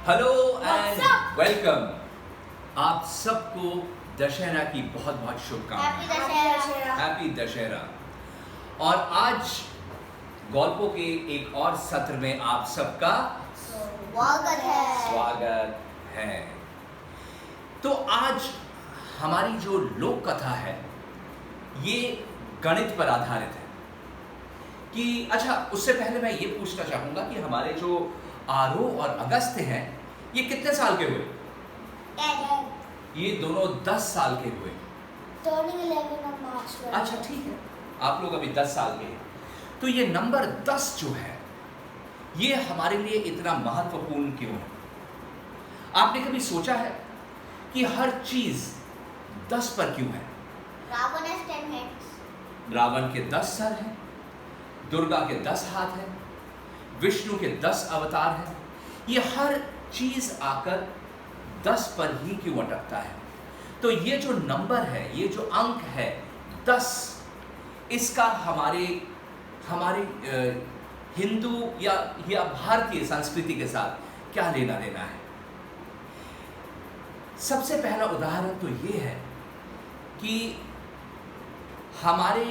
Hello and welcome. आप सबको दशहरा की बहुत बहुत शुभकामनाएं। हैप्पी दशहरा। और आज गॉल्पो के एक और सत्र में आप सबका स्वागत है। तो आज हमारी जो लोक कथा है ये गणित पर आधारित है कि अच्छा, उससे पहले मैं ये पूछना चाहूंगा कि हमारे जो आरोह और अगस्त हैं ये कितने साल के हुए? 10। ये दोनों 10 साल के हुए। Turning 11 on March 12. अच्छा ठीक है, आप लोग अभी 10 साल के हैं। तो ये नंबर 10 जो है ये हमारे लिए इतना महत्वपूर्ण क्यों है? आपने कभी सोचा है कि हर चीज 10 पर क्यों है? Ravan has 10 heads. रावण के 10 सर हैं, दुर्गा के 10 हाथ हैं, विष्णु के 10 अवतार हैं। ये हर चीज आकर 10 पर ही क्यों अटकता है? तो ये जो नंबर है, ये जो अंक है 10, इसका हमारे हिंदू या भारतीय संस्कृति के साथ क्या लेना देना है? सबसे पहला उदाहरण तो ये है कि हमारे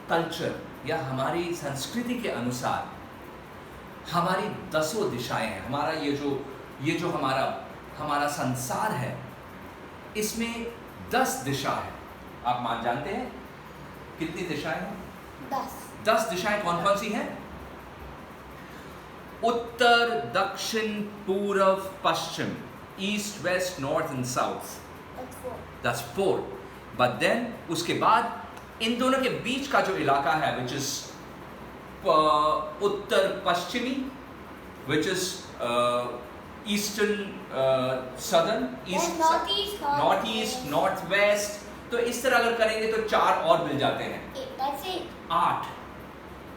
कल्चर या हमारी संस्कृति के अनुसार हमारी 10 दिशाएं हैं। हमारा ये जो हमारा संसार है इसमें 10 दिशा है। आप मान जानते हैं कितनी दिशाएं हैं? 10 दिशाएं कौन कौन सी हैं? उत्तर, दक्षिण, पूर्व, पश्चिम, east, west, north and south. That's 4. But then उसके बाद इन दोनों के बीच का जो इलाका है which is उत्तर पश्चिमी, which is eastern, southern, north east, north west. तो इस तरह अगर करेंगे तो 4 और मिल जाते हैं, 8।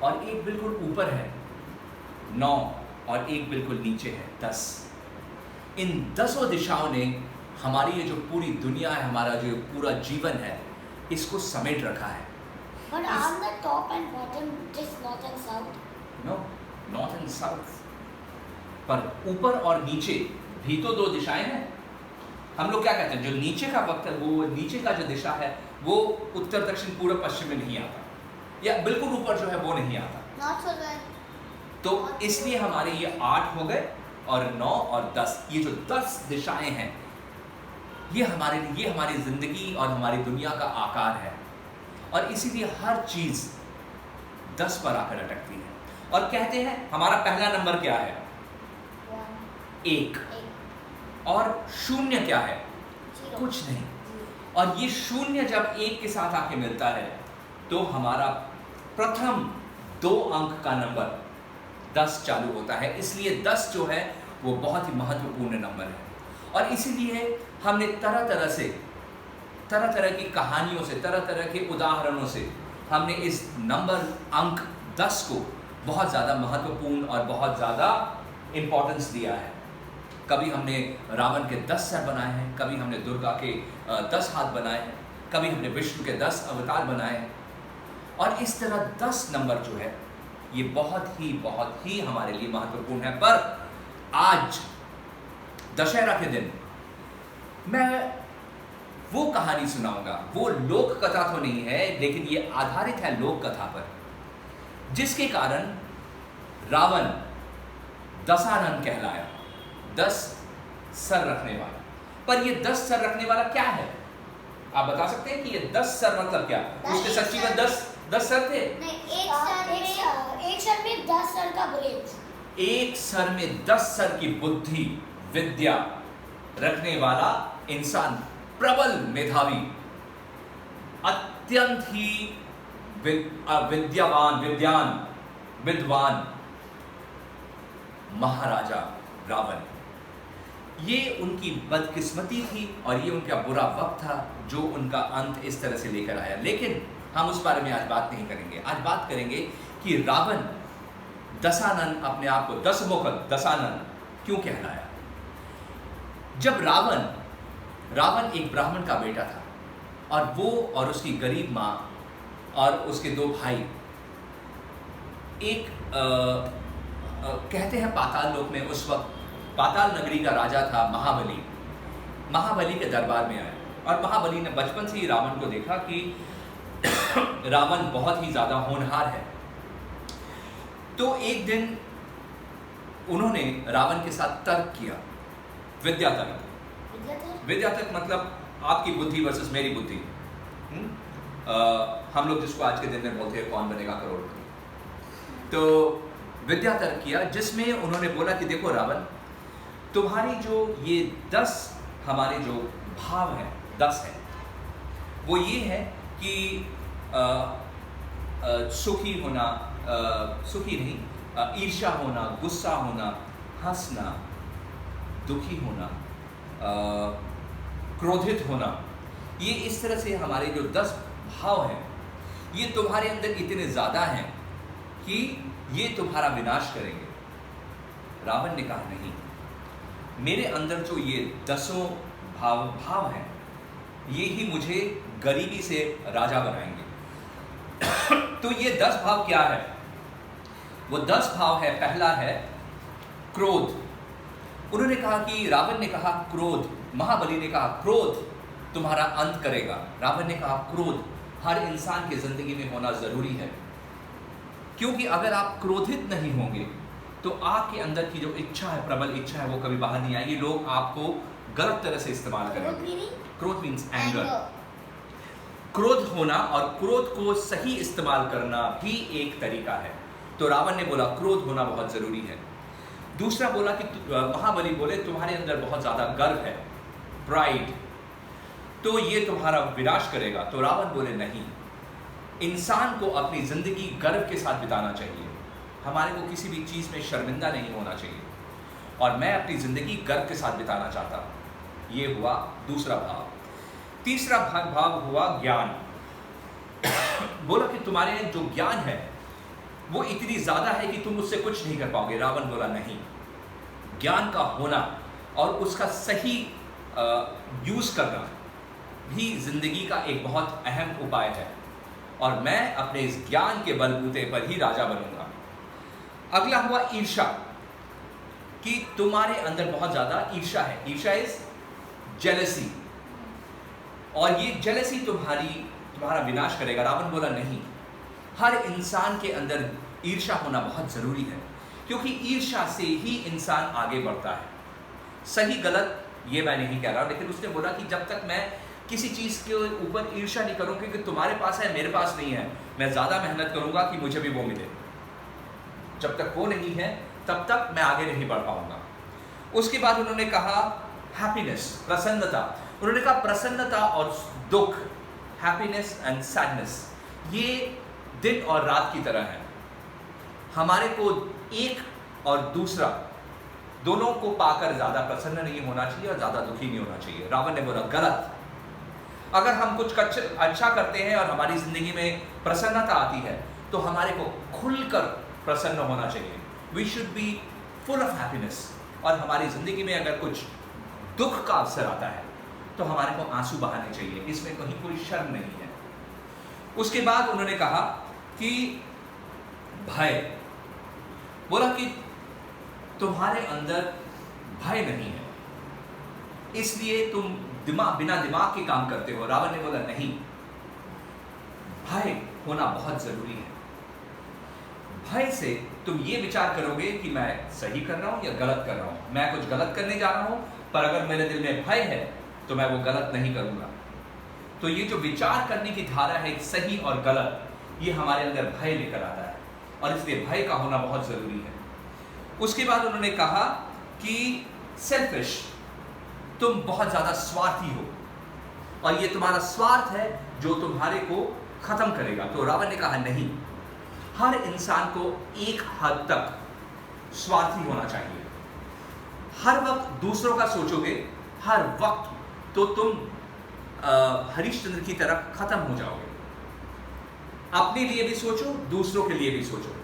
और एक बिल्कुल ऊपर है 9, और एक बिल्कुल नीचे है 10। इन 10 दिशाओं ने हमारी ये जो पूरी दुनिया है, हमारा जो पूरा जीवन है, इसको समेट रखा है। But aren't the top and bottom just north and south? No, north and south. पर ऊपर और नीचे भी तो 2 दिशाएं हैं। हम लोग क्या कहते हैं, जो नीचे का वक्त है, वो नीचे का जो दिशा है वो उत्तर, दक्षिण, पूर्व, पश्चिम में नहीं आता, या बिल्कुल ऊपर जो है वो नहीं आता। Not so good. तो इसलिए हमारे ये 8 हो गए, और 9 और 10, ये जो 10 दिशाएं हैं ये हमारी जिंदगी और हमारी दुनिया का आकार है। और इसीलिए हर चीज 10 पर आकर अटकती है। और कहते हैं हमारा पहला नंबर क्या है? 1। और 0 क्या है? कुछ नहीं। और ये 0 जब 1 के साथ आके मिलता है तो हमारा प्रथम 2 अंक का नंबर 10 चालू होता है। इसलिए 10 जो है वो बहुत ही महत्वपूर्ण नंबर है। और इसीलिए हमने तरह तरह की कहानियों से, तरह तरह के उदाहरणों से हमने इस नंबर अंक 10 को बहुत ज़्यादा महत्वपूर्ण और बहुत ज़्यादा इम्पोर्टेंस दिया है। कभी हमने रावण के 10 सर बनाए हैं, कभी हमने दुर्गा के 10 हाथ बनाए हैं, कभी हमने विष्णु के 10 अवतार बनाए हैं। और इस तरह 10 नंबर जो है ये बहुत ही हमारे लिए महत्वपूर्ण है। पर आज दशहरा के दिन मैं वो कहानी सुनाऊंगा, वो लोक कथा तो नहीं है, लेकिन ये आधारित है लोक कथा पर, जिसके कारण रावण दशानन कहलाया, 10 सर रखने वाला। पर ये 10 सर रखने वाला क्या है? आप बता सकते हैं कि ये 10 सर मतलब क्या? उसके सच्ची में 10 सर थे? नहीं, एक सर में 10 सर का ब्रेन। एक सर में 10 सर की बुद्धि, विद्या रखने वाला इंसान, प्रबल मेधावी, अत्यंत ही विद्वान महाराजा रावण। ये उनकी बदकिस्मती थी और ये उनका बुरा वक्त था जो उनका अंत इस तरह से लेकर आया। लेकिन हम उस बारे में आज बात नहीं करेंगे। आज बात करेंगे कि रावण दशानन, अपने आप को 10 मुख दशानन क्यों कहलाया। जब रावण एक ब्राह्मण का बेटा था, और वो और उसकी गरीब माँ और उसके 2 भाई एक कहते हैं पाताल लोक में उस वक्त पाताल नगरी का राजा था महाबली, महाबली के दरबार में आया और महाबली ने बचपन से ही रावण को देखा कि रावण बहुत ही ज़्यादा होनहार है। तो एक दिन उन्होंने रावण के साथ तर्क किया, विद्या तर्क। विद्या तर्क मतलब आपकी बुद्धि वर्सेस मेरी बुद्धि। हम लोग जिसको आज के दिन में बोलते हैं कौन बनेगा करोड़पति। तो विद्या तर्क किया जिसमें उन्होंने बोला कि देखो रावण, तुम्हारी जो ये 10 हमारे जो भाव हैं, 10 है, वो ये है कि सुखी होना, सुखी नहीं, ईर्ष्या होना, गुस्सा होना, हंसना, दुखी होना, क्रोधित होना, ये इस तरह से हमारे जो 10 भाव हैं, ये तुम्हारे अंदर इतने ज़्यादा हैं कि ये तुम्हारा विनाश करेंगे। रावण ने कहा नहीं, मेरे अंदर जो ये 10 भाव हैं, ये ही मुझे गरीबी से राजा बनाएंगे। तो ये 10 भाव क्या है? वो 10 भाव है, पहला है क्रोध। उन्होंने कहा कि रावण ने कहा क्रोध, महाबली ने कहा क्रोध तुम्हारा अंत करेगा। रावण ने कहा क्रोध हर इंसान की जिंदगी में होना जरूरी है, क्योंकि अगर आप क्रोधित नहीं होंगे तो आपके अंदर की जो इच्छा है, प्रबल इच्छा है, वो कभी बाहर नहीं आएगी। लोग आपको गलत तरह से इस्तेमाल करेंगे। क्रोध मीन्स एंगर। क्रोध होना और क्रोध को सही इस्तेमाल करना भी एक तरीका है। तो रावण ने बोला क्रोध होना बहुत जरूरी है। दूसरा बोला कि महाबली बोले तुम्हारे अंदर बहुत ज्यादा गर्व है, प्राइड, तो ये तुम्हारा विनाश करेगा। तो रावण बोले नहीं, इंसान को अपनी जिंदगी गर्व के साथ बिताना चाहिए, हमारे को किसी भी चीज में शर्मिंदा नहीं होना चाहिए, और मैं अपनी जिंदगी गर्व के साथ बिताना चाहता हूं। ये हुआ दूसरा भाव। तीसरा भाव हुआ ज्ञान। बोला कि तुम्हारे जो ज्ञान है वो इतनी ज्यादा है कि तुम उससे कुछ नहीं कर पाओगे। रावण बोला नहीं, ज्ञान का होना और उसका सही यूज करना भी जिंदगी का एक बहुत अहम उपाय है, और मैं अपने इस ज्ञान के बलबूते पर ही राजा बनूंगा। अगला हुआ ईर्ष्या, कि तुम्हारे अंदर बहुत ज्यादा ईर्ष्या है। ईर्ष्या इज जेलसी, और ये जेलसी तुम्हारा विनाश करेगा। रावण बोला नहीं, हर इंसान के अंदर ईर्ष्या होना बहुत जरूरी है, क्योंकि ईर्ष्या से ही इंसान आगे बढ़ता है। सही गलत ये मैं नहीं कह रहा, लेकिन उसने बोला कि जब तक मैं किसी चीज के ऊपर ईर्ष्या नहीं करूं, क्योंकि तुम्हारे पास है मेरे पास नहीं है, मैं ज्यादा मेहनत करूंगा कि मुझे भी वो मिले। जब तक वो नहीं है तब तक मैं आगे नहीं बढ़ पाऊंगा। उसके बाद उन्होंने कहा हैप्पीनेस, प्रसन्नता। उन्होंने कहा प्रसन्नता और दुख, हैप्पीनेस एंड सैडनेस, ये दिन और रात की तरह है। हमारे को एक और दूसरा दोनों को पाकर ज्यादा प्रसन्न नहीं होना चाहिए और ज्यादा दुखी नहीं होना चाहिए। रावण ने बोला गलत, अगर हम कुछ अच्छा करते हैं और हमारी जिंदगी में प्रसन्नता आती है तो हमारे को खुलकर प्रसन्न होना चाहिए। We should be full of happiness. और हमारी जिंदगी में अगर कुछ दुख का अवसर आता है तो हमारे को आंसू बहाने चाहिए, इसमें कहीं कोई शर्म नहीं है। उसके बाद उन्होंने कहा कि भय, बोला कि तुम्हारे अंदर भय नहीं है, इसलिए तुम बिना दिमाग के काम करते हो। रावण ने बोला नहीं, भय होना बहुत जरूरी है। भय से तुम ये विचार करोगे कि मैं सही कर रहा हूं या गलत कर रहा हूं। मैं कुछ गलत करने जा रहा हूं, पर अगर मेरे दिल में भय है तो मैं वो गलत नहीं करूंगा। तो ये जो विचार करने की धारा है, सही और गलत, ये हमारे अंदर भय लेकर आता है, और इसलिए भय का होना बहुत जरूरी है। उसके बाद उन्होंने कहा कि सेल्फिश, तुम बहुत ज्यादा स्वार्थी हो, और ये तुम्हारा स्वार्थ है जो तुम्हारे को खत्म करेगा। तो रावण ने कहा नहीं, हर इंसान को एक हद तक स्वार्थी होना चाहिए। हर वक्त दूसरों का सोचोगे, हर वक्त तो तुम हरिश्चंद्र की तरफ खत्म हो जाओगे। अपने लिए भी सोचो, दूसरों के लिए भी सोचो,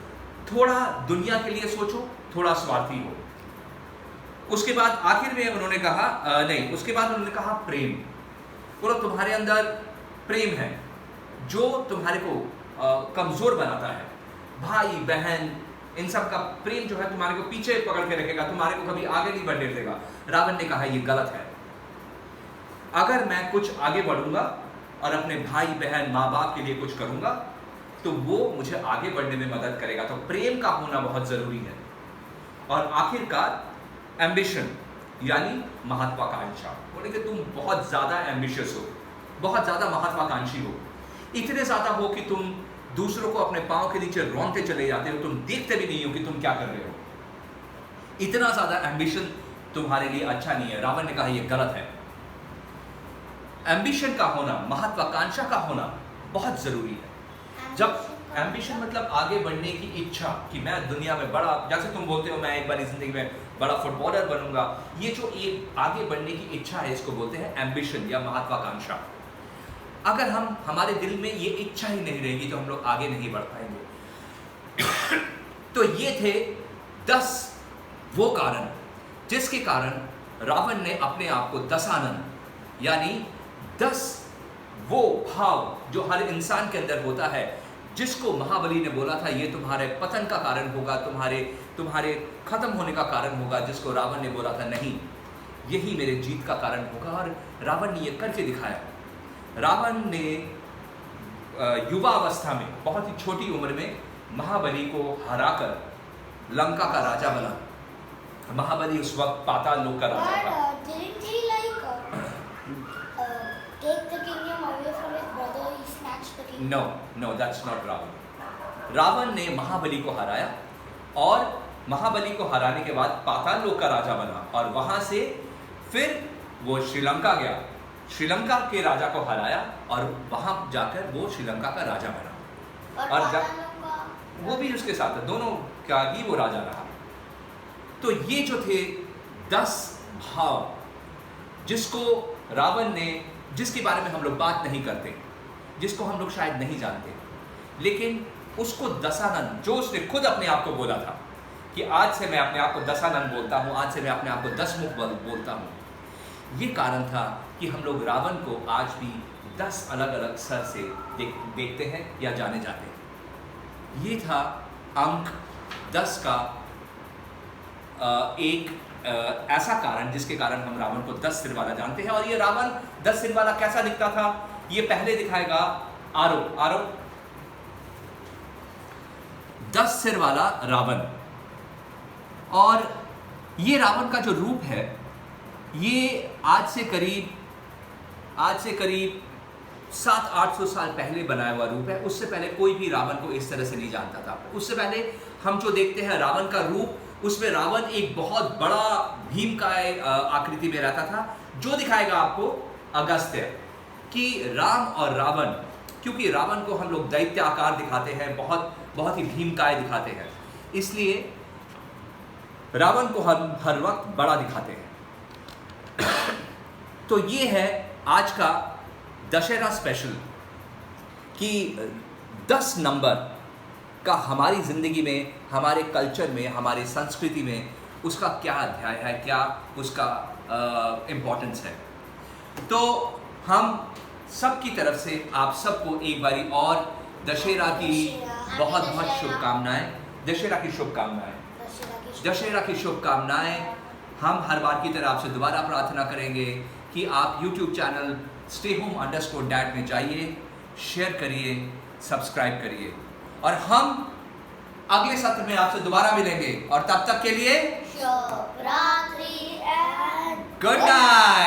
थोड़ा दुनिया के लिए सोचो, थोड़ा स्वार्थी हो। उसके बाद आखिर में उन्होंने कहा उसके बाद उन्होंने कहा प्रेम। बोलो तुम्हारे अंदर प्रेम है जो तुम्हारे को कमजोर बनाता है। भाई बहन, इन सब का प्रेम जो है तुम्हारे को पीछे पकड़ के रखेगा, तुम्हारे को कभी आगे नहीं बढ़ने देगा। रावण ने कहा ये गलत है। अगर मैं कुछ आगे बढ़ूंगा और अपने भाई बहन माँ बाप के लिए कुछ करूंगा तो वो मुझे आगे बढ़ने में मदद करेगा। तो प्रेम का होना बहुत जरूरी है। और आखिरकार एम्बिशन यानी महत्वाकांक्षा, बोले कि तुम बहुत ज्यादा एम्बिशियस हो, बहुत ज्यादा महत्वाकांक्षी हो, इतने ज्यादा हो कि तुम दूसरों को अपने पांव के नीचे रौंदते चले जाते हो, तुम देखते भी नहीं हो कि तुम क्या कर रहे हो। इतना ज्यादा एम्बिशन तुम्हारे लिए अच्छा नहीं है। रावण ने कहा यह गलत है। एम्बिशन का होना, महत्वाकांक्षा का होना बहुत जरूरी है। जब एम्बिशन मतलब आगे बढ़ने की इच्छा कि मैं दुनिया में बड़ा, जैसे तुम बोलते हो मैं एक बार जिंदगी में बड़ा फुटबॉलर बनूंगा, ये जो एक आगे बढ़ने की इच्छा है इसको बोलते हैं एम्बिशन या महत्वाकांक्षा। अगर हम हमारे दिल में ये इच्छा ही नहीं रहेगी तो हम लोग आगे नहीं बढ़ पाएंगे। तो ये थे 10 वो कारण जिसके कारण रावण ने अपने आप को दशानन यानी 10 वो भाव जो हर इंसान के अंदर होता है, जिसको महाबली ने बोला था ये तुम्हारे पतन का कारण होगा, तुम्हारे खत्म होने का कारण होगा, जिसको रावण ने बोला था नहीं यही मेरे जीत का कारण होगा। और रावण ने ये करके दिखाया। रावण ने युवा अवस्था में, बहुत ही छोटी उम्र में महाबली को हराकर लंका का राजा बना। महाबली उस वक्त पाताल लोक का राजा था। No, that's not Ravan. Ravan ने महाबली को हराया और महाबली को हराने के बाद पाताल लोक का राजा बना और वहां से फिर वो श्रीलंका गया, श्रीलंका के राजा को हराया और वहां जाकर वो श्रीलंका का राजा बना। और जब वो भी उसके साथ, दोनों का ही वो राजा रहा। तो ये जो थे 10 भाव जिसको रावण ने, जिसके बारे में हम लोग बात नहीं करते, जिसको हम लोग शायद नहीं जानते, लेकिन उसको दशानन, जो उसने खुद अपने आप को बोला था कि आज से मैं अपने आप को दशानन बोलता हूँ, आज से मैं अपने आप को 10 मुख बोलता हूँ। ये कारण था कि हम लोग रावण को आज भी 10 अलग अलग स्तर से देखते हैं या जाने जाते हैं। ये था अंक 10 का एक ऐसा कारण जिसके कारण हम रावण को 10 सिर वाला जानते हैं। और ये रावण 10 सिर वाला कैसा दिखता था ये पहले दिखाएगा आरो 10 सिर वाला रावण। और ये रावण का जो रूप है ये आज से करीब 700-800 साल पहले बनाया हुआ रूप है। उससे पहले कोई भी रावण को इस तरह से नहीं जानता था। उससे पहले हम जो देखते हैं रावण का रूप, उसमें रावण एक बहुत बड़ा भीमकाय आकृति में रहता था, जो दिखाएगा आपको अगस्त्य कि राम और रावण, क्योंकि रावण को हम लोग दैत्य आकार दिखाते हैं, बहुत ही भीमकाय दिखाते हैं, इसलिए रावण को हर वक्त बड़ा दिखाते हैं। तो ये है आज का दशहरा स्पेशल कि 10 नंबर का हमारी ज़िंदगी में, हमारे कल्चर में, हमारी संस्कृति में उसका क्या अध्याय है, क्या उसका इम्पोर्टेंस है। तो हम सब की तरफ से आप सबको एक बारी और दशहरा की बहुत शुभकामनाएं, दशहरा की शुभकामनाएं। हम हर बार की तरह आपसे दोबारा प्रार्थना करेंगे कि आप YouTube चैनल stayhome_dad में जाइए, शेयर करिए, सब्सक्राइब करिए और हम अगले सत्र में आपसे दोबारा मिलेंगे और तब तक के लिए शुभ रात्रि एंड गुड नाइट।